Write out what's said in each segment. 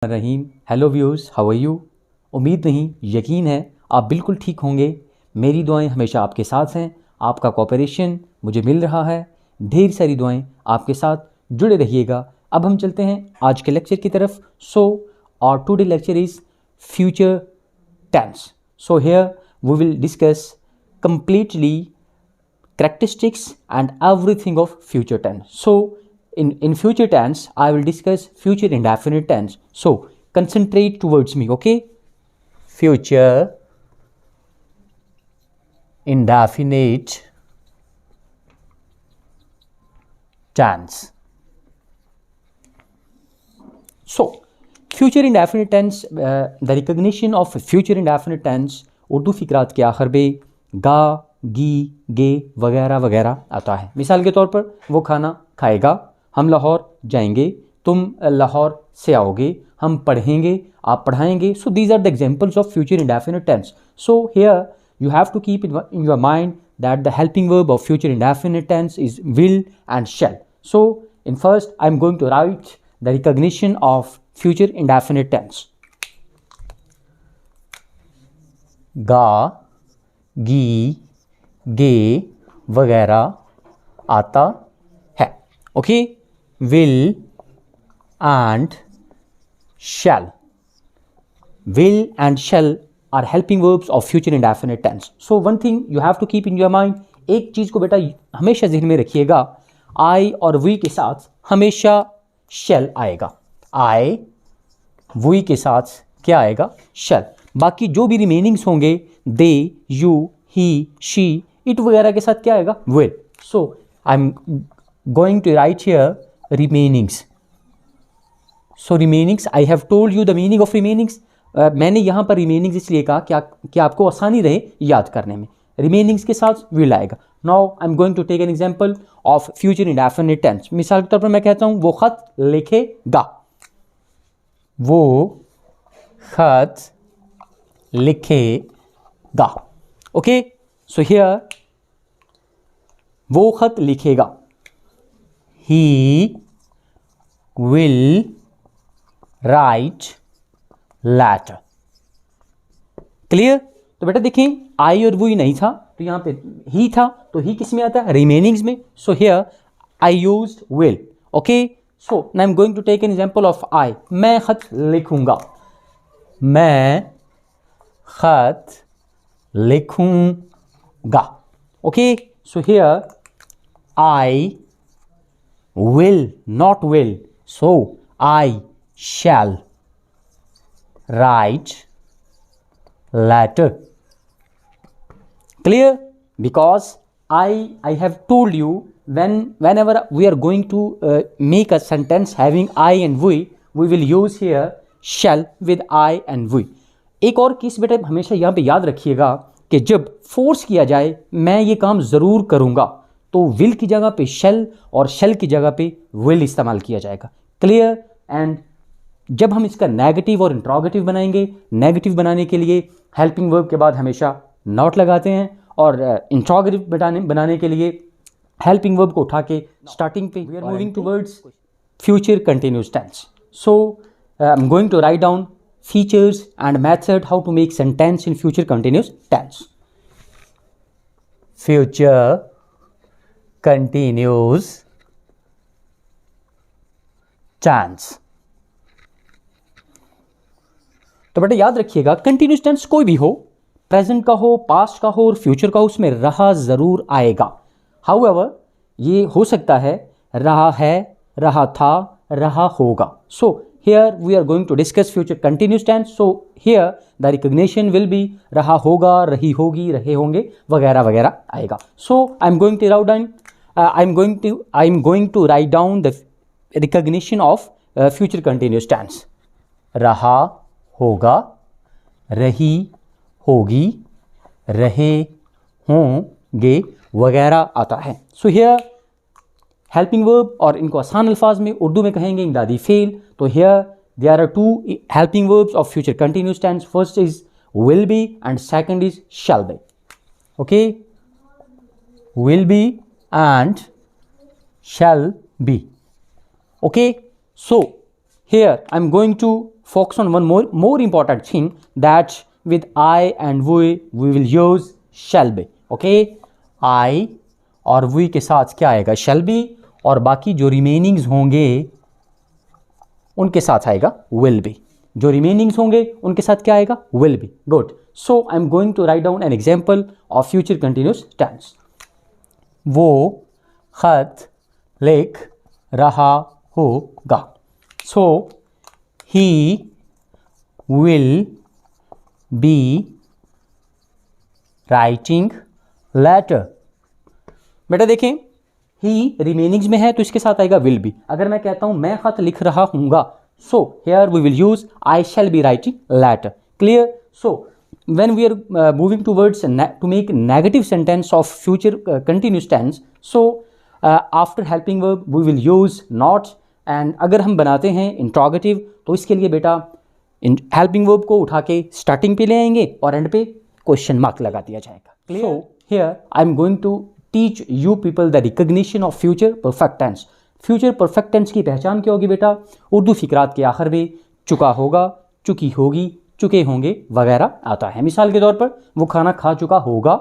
Rahim. Hello viewers, how are you. उम्मीद नहीं यकीन है आप बिल्कुल ठीक होंगे। मेरी दुआएं हमेशा आपके साथ हैं। आपका कोऑपरेशन मुझे मिल रहा है। ढेर सारी दुआएं आपके साथ जुड़े रहिएगा। अब हम चलते हैं आज के लेक्चर की तरफ। सो और today lecture is future tense. So here we will discuss completely characteristics and everything of future tense. So in future tense I will discuss future indefinite tense. So concentrate towards me, okay? Future indefinite tense. So future indefinite tense, the recognition of future indefinite tense Urdu फिक्रात के आखिर में गा, गी, गे वगैरह वगैरह आता है। मिसाल के तौर पर वो खाना खाएगा, हम लाहौर जाएंगे, तुम लाहौर से आओगे, हम पढ़ेंगे, आप पढ़ाएंगे। So these are the examples of future indefinite tense. So here you have to keep in your mind that the helping verb of future indefinite tense is will and shall. So in first I am going to write the recognition of future indefinite tense. गा, गी, गे वगैरह आता है। Okay, will and shall. Will and shall are helping verbs of future indefinite tense. So one thing you have to keep in your mind, एक चीज़ को बेटा हमेशा ज़हन में रखिएगा, I और we के साथ हमेशा shall आएगा। I, we के साथ क्या आएगा? shall। बाकी जो भी रिमेनिंग्स होंगे they, you, he, she, it वगैरह के साथ क्या आएगा? will. So I'm going to write here remainings. So remainings, I have told you the meaning of remainings. मैंने यहाँ पर रिमेनिंग्स इसलिए कहा कि आपको आसानी रहे याद करने में। रिमेनिंग्स के साथ विल आएगा। Now I am going to take an example of future indefinite tense. मिसाल के तौर पर मैं कहता हूँ वो खत लिखेगा, वो खत लिखेगा। ओके, सो हियर वो खत लिखेगा, he will write letter. Clear? तो बेटा देखें, आई और वो नहीं था तो यहाँ पे ही था, तो ही किस में आता है? रिमेनिंग्स में। So here I used will. Okay, so now I am going to take an example of I. मैं खत लिखूंगा, मैं खत लिखूंगा। Okay, so here I will, not will, so I shall write letter. Clear? Because I have told you whenever we are going to make a sentence having I and we will use here shall with I and we. एक और किस बेटा हमेशा यहाँ पे याद रखिएगा कि जब फोर्स किया जाए मैं ये काम ज़रूर करूँगा तो विल की जगह पे shall और shall की जगह पे will इस्तेमाल किया जाएगा। क्लियर? एंड जब हम इसका नेगेटिव और इंट्रोगेटिव बनाएंगे, नेगेटिव बनाने के लिए हेल्पिंग वर्ब के बाद हमेशा नॉट लगाते हैं और इंट्रोगेटिव बनाने के लिए हेल्पिंग वर्ब को उठा के स्टार्टिंग पे। We are moving towards future continuous tense. So I am going to write down features and method how to make sentence in future continuous tense. Future continuous tense. तो बेटा याद रखिएगा, continuous tense कोई भी हो, present का हो, past का हो और फ्यूचर का हो, उसमें रहा ज़रूर आएगा। हाउएवर ये हो सकता है रहा है, रहा था, रहा होगा। So here we are going to discuss future continuous tense. So here the recognition will be रहा होगा, रही होगी, रहे होंगे वगैरह वगैरह आएगा। So I am going to write down the recognition of future continuous tense. रहा होगा, रही होगी, रहे होंगे वगैरह आता है। सो हियर हेल्पिंग वर्ब, और इनको आसान अल्फाज में उर्दू में कहेंगे इमदादी फेल। तो here there are two helping verbs of future continuous tense. First is will be and second is shall be. Okay, will be and shall be. Okay, so here I am going to focus on one more important thing, that with I and we will use shall be. Okay, I और we के साथ क्या आएगा? shall be, और बाकी जो remainings होंगे उनके साथ आएगा will be. जो रिमेनिंग्स होंगे उनके साथ क्या आएगा? will be. Good. So I am going to write down an example of future continuous tense. वो खत लिख रहा होगा. So he will be writing letter. बेटा देखें, ही रिमेनिंग्स में है तो इसके साथ आएगा विल बी. अगर मैं कहता हूं मैं खत लिख रहा हूँगा, so here we will use I shall be writing letter. Clear? So when we are moving towards to make negative sentence of future continuous tense, so after helping verb we will use not. and अगर हम बनाते हैं interrogative तो इसके लिए बेटा helping verb को उठा के starting पे ले आएंगे और end पे question mark लगा दिया जाएगा. Clear? So here I am going to teach you people the recognition of future perfect tense. future perfect tense की पहचान क्या होगी बेटा? उर्दू फिकरात के आखिर में चुका होगा, चुकी होगी, चुके होंगे वगैरह आता है. मिसाल के तौर पर वो खाना खा चुका होगा,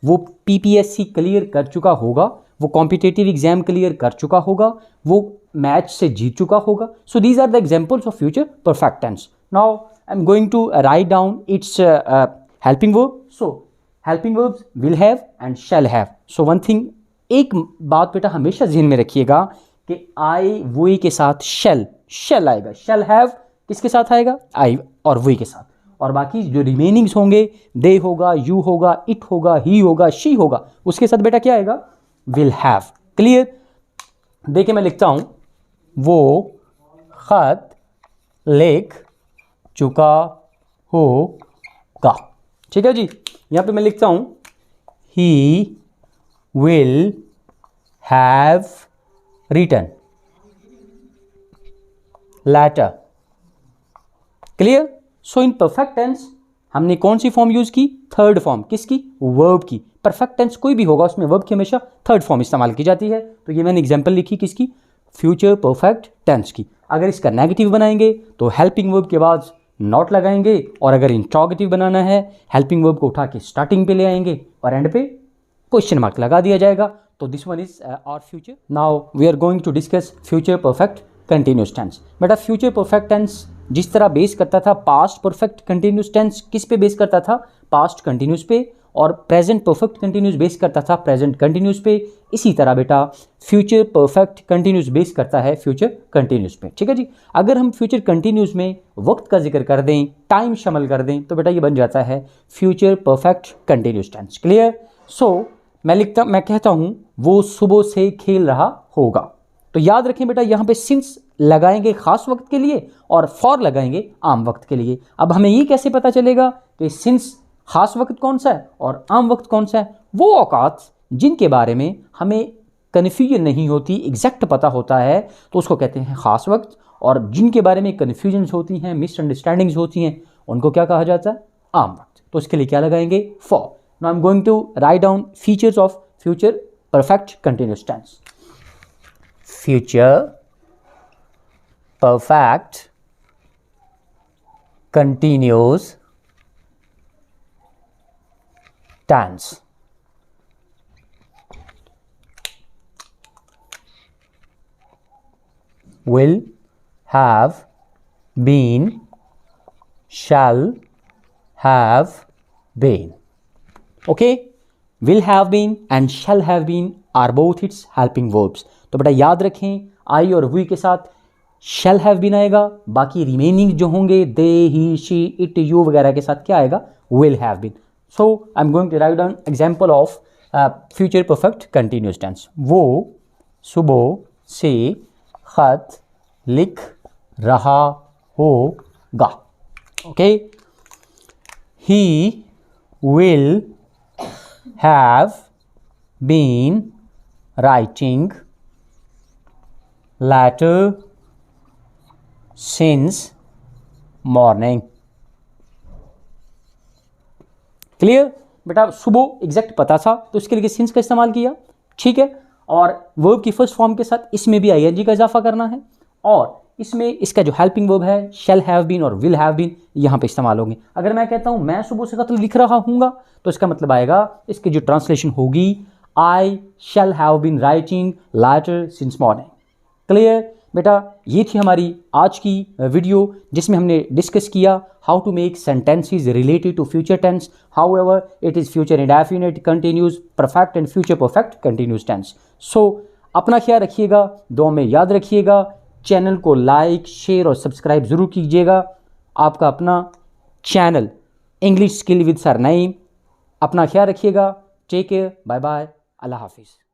वो पीपीएससी क्लियर कर चुका होगा, वो कॉम्पिटिटिव एग्जाम क्लियर कर चुका होगा, वो मैच से जीत चुका होगा. So these are the examples of future perfect tense. Now I am going to write down its helping verb. So helping verbs will have and shall have. So one thing, एक बात बेटा हमेशा ज़हन में रखिएगा कि आई वी के साथ शैल आएगा. शैल हैव किसके साथ आएगा? आई और वी के साथ. और बाकी जो रिमेनिंग्स होंगे, दे होगा, यू होगा, इट होगा, ही होगा, शी होगा, उसके साथ बेटा क्या आएगा? Will have. क्लियर? देखिए मैं लिखता हूं, वो खत लिख चुका होगा. ठीक है जी. यहां पे मैं लिखता हूं he will have written letter. Clear? So in perfect tense हमने कौन सी फॉर्म यूज की? Third form. किसकी? वर्ब की. परफेक्ट टेंस कोई भी होगा उसमें वर्ब की हमेशा थर्ड फॉर्म इस्तेमाल की जाती है. तो ये मैंने एग्जांपल लिखी किसकी? फ्यूचर परफेक्ट टेंस की. अगर इसका नेगेटिव बनाएंगे तो हेल्पिंग वर्ब के बाद नॉट लगाएंगे, और अगर इंट्रोगेटिव बनाना है हेल्पिंग वर्ब को उठा के स्टार्टिंग पे ले आएंगे और एंड पे क्वेश्चन मार्क लगा दिया जाएगा. तो this one is our future. Now we are going to discuss future perfect continuous tense. बेटा फ्यूचर परफेक्ट टेंस जिस तरह बेस करता था पास्ट परफेक्ट कंटिन्यूस टेंस किस पे बेस करता था? पास्ट कंटिन्यूस पे. और प्रेजेंट परफेक्ट कंटिन्यूस बेस करता था प्रेजेंट कंटिन्यूस पे. इसी तरह बेटा फ्यूचर परफेक्ट कंटिन्यूस बेस करता है फ्यूचर कंटिन्यूस पे. ठीक है जी. अगर हम फ्यूचर कंटिन्यूस में वक्त का जिक्र कर दें, टाइम शामिल कर दें, तो बेटा ये बन जाता है future perfect continuous tense. Clear? So मैं कहता हूँ वो सुबह से खेल रहा होगा. तो याद रखें बेटा यहाँ पे सिंस लगाएंगे खास वक्त के लिए और फॉर लगाएंगे आम वक्त के लिए. अब हमें ये कैसे पता चलेगा कि सिंस खास वक्त कौन सा है और आम वक्त कौन सा है? वो औकात जिनके बारे में हमें कन्फ्यूजन नहीं होती, एग्जैक्ट पता होता है, तो उसको कहते हैं खास वक्त. और जिनके बारे में कन्फ्यूजन्स होती हैं, मिसअंडरस्टैंडिंग्स होती हैं, उनको क्या कहा जाता है? आम वक्त. तो इसके लिए क्या लगाएंगे? For. Now I am going to write down features of future perfect continuous tense. Future perfect continuous tense. Will have been, shall have been. Okay, will have been and shall have been are both its helping verbs. तो बेटा याद रखें आई और we के साथ shall have been आएगा, बाकी remaining जो होंगे दे, ही, शी, इट, यू वगैरह के साथ क्या आएगा? will have been. So I'm going to write down example of future perfect continuous tense. वो सुबह से खत लिख रहा होगा. Okay, he will have been writing letter since morning. Clear? बेटा सुबह एग्जैक्ट पता था तो इसके लिए सिंस का इस्तेमाल किया. ठीक है. और वर्ब की फर्स्ट फॉर्म के साथ इसमें भी आईएनजी का इजाफा करना है. और इसमें इसका जो हेल्पिंग वर्ब है शैल हैव बीन और विल हैव बीन यहाँ पे इस्तेमाल होंगे। अगर मैं कहता हूँ मैं सुबह से कत्ल लिख रहा हूँगा तो इसका मतलब आएगा, इसकी जो ट्रांसलेशन होगी, I shall have been writing letter since morning. Clear बेटा, ये थी हमारी आज की वीडियो जिसमें हमने डिस्कस किया how to make sentences related to future tense. However it is future indefinite continuous perfect and future perfect continuous tense. So अपना ख्याल रखिएगा, दुआ में याद रखिएगा, चैनल को लाइक शेयर और सब्सक्राइब ज़रूर कीजिएगा। आपका अपना channel English skill with sir Naeem. अपना ख्याल रखिएगा, टेक केयर, बाय बाय, अल्लाह हाफिज़।